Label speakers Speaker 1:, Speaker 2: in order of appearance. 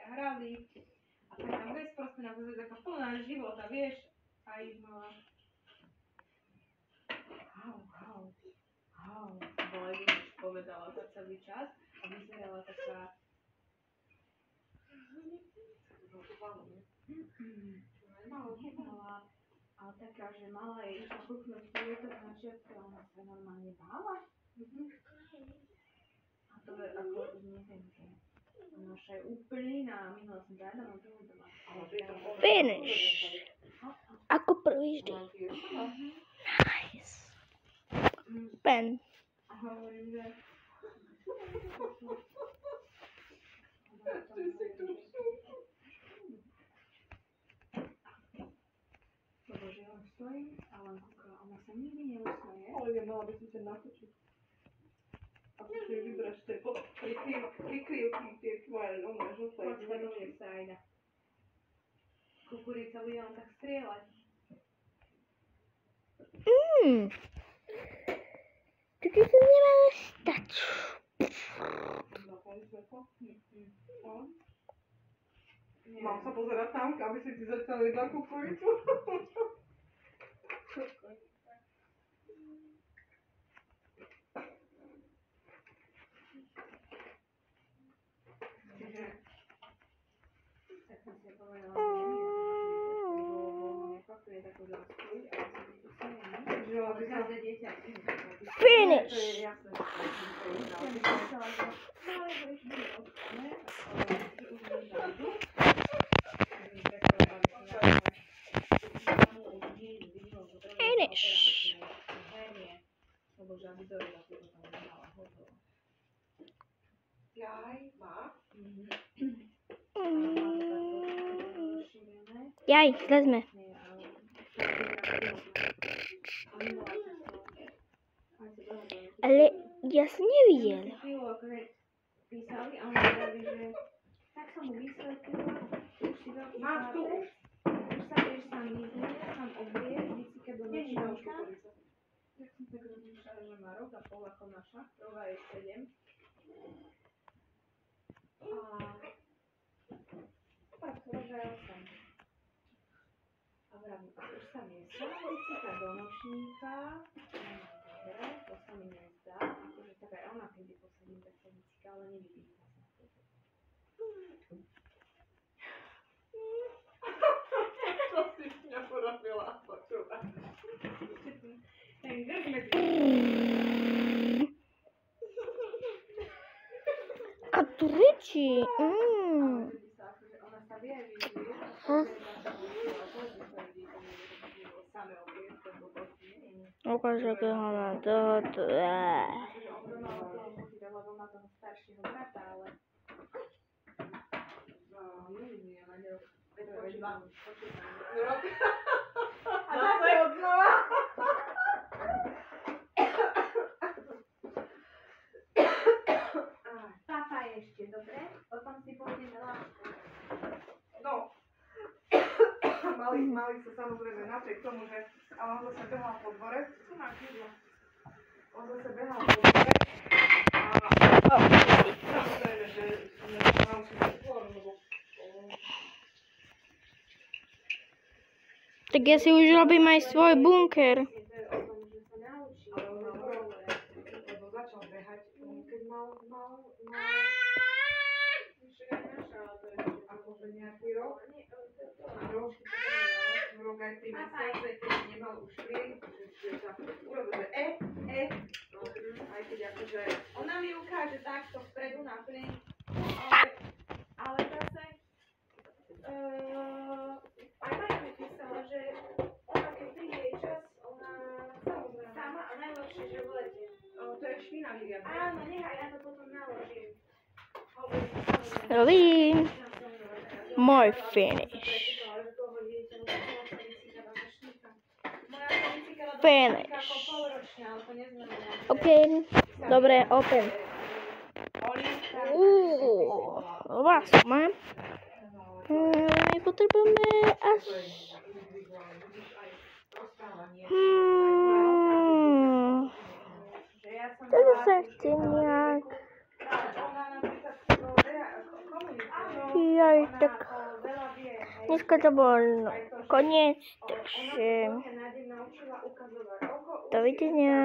Speaker 1: hrali a tak tam bezprostredná to je taká plná života, vieš, a ich mala hau, bola jednič povedala za celý čas a vyzerala taká ale taká, že mala jej išla buchnúť vietor na čiatku a ona sa normálne bála. A to je ako, neviem, že naša je úplne iná, minula som žiadna, no to doma.
Speaker 2: Finish. Ako prvý vždy. Nice. Pen.
Speaker 1: A hovorím, že... Lebo že on stojí a len kúka, ona sa nikdy neusmeje.
Speaker 3: Ale ja mala by si sa natočiť. Ako si vybraš tie prikryvky, tie tvoje nové žlté.
Speaker 1: Počkaj, to je sajda. Kukurica bude len tak strieľať.
Speaker 2: Ty sa nemáš stať.
Speaker 3: Zapali svetlo? Mám sa pozerať tam, aby si ty zatiaľ jedla kukuricu?
Speaker 1: Tak som si povedala, že nie, nepakuje takú dosku, ale som si tu smiem.
Speaker 3: Že aby sa...
Speaker 1: Každé dieťa iné.
Speaker 2: Finish.
Speaker 3: To je jasné, že to je
Speaker 1: Ja by som chcela, že no, lebo ešte bude odstane, ale už nezajdu.
Speaker 2: Finish.
Speaker 1: Lebo že aby dorila, to tam nemala hotovo.
Speaker 3: Jaj, má?
Speaker 2: Jaj, zlezme. Ale ja som nevidel.
Speaker 1: Písali a oni povedali, že tak som mu vysvetlila, už si veľký chlapec, už sa vieš sám vyznieť, sám obliec, vycíkať do nočníka. Tak som tak rozmýšľala, že má rok a pol ako naša, prvá je 7. A tak že 8. A vravím, už sa mi sám vycíkať do nočníka, dobre, to sa mi nezdá, akože tak aj ona, keď je posadím, tak sa vycíka, ale nevidím sa na to.
Speaker 3: Čo si mňa porobila? Počúva.
Speaker 1: Ten grk medzi...
Speaker 2: A tu rečí.
Speaker 1: Ona sa vie vyžívať, samé obliecť, lebo to nie je.
Speaker 2: Ukáž, akého má toto.
Speaker 1: Lebo má toho staršieho brata, ale... Nevidím, ja na rok.
Speaker 3: A zase odnova.
Speaker 1: Papa ešte, dobre? Potom si pôjdeme lásku.
Speaker 3: No. Mali sa samozrejme napriek tomu, že... Ale on zase behal po dvore. Co máš jedlo? On zase behal po dvore. A... Samozrejme, že...
Speaker 2: Tak ja si už robím aj svoj bunker.
Speaker 3: Lebo začal behať, keď mal akože nejaký rok. A rok aj 3 mesiace, keď nemal už plyn, že sa urobil, že aj keď akože...
Speaker 1: Ona mi ukáže takto vpredu na plyn, ale zase aj Maja mi písala, že ona keď príde jej čas, ona sama a najlepšie, že v lete.
Speaker 3: To je špinavý viac.
Speaker 1: Áno, nechaj, ja to potom naložím.
Speaker 2: Robím. Môj finish. Finish. Open. Dobre, open. Vás mám. Potrebujeme až... dovidenia.
Speaker 3: Ona napríklad, no, komunikuje.
Speaker 2: Jaj, tak
Speaker 3: Veľa vie, hej.
Speaker 2: dneska to bol koniec,
Speaker 3: Ona
Speaker 2: takže
Speaker 3: sa nádej naučila ukazovať oko, uši,
Speaker 2: dovidenia.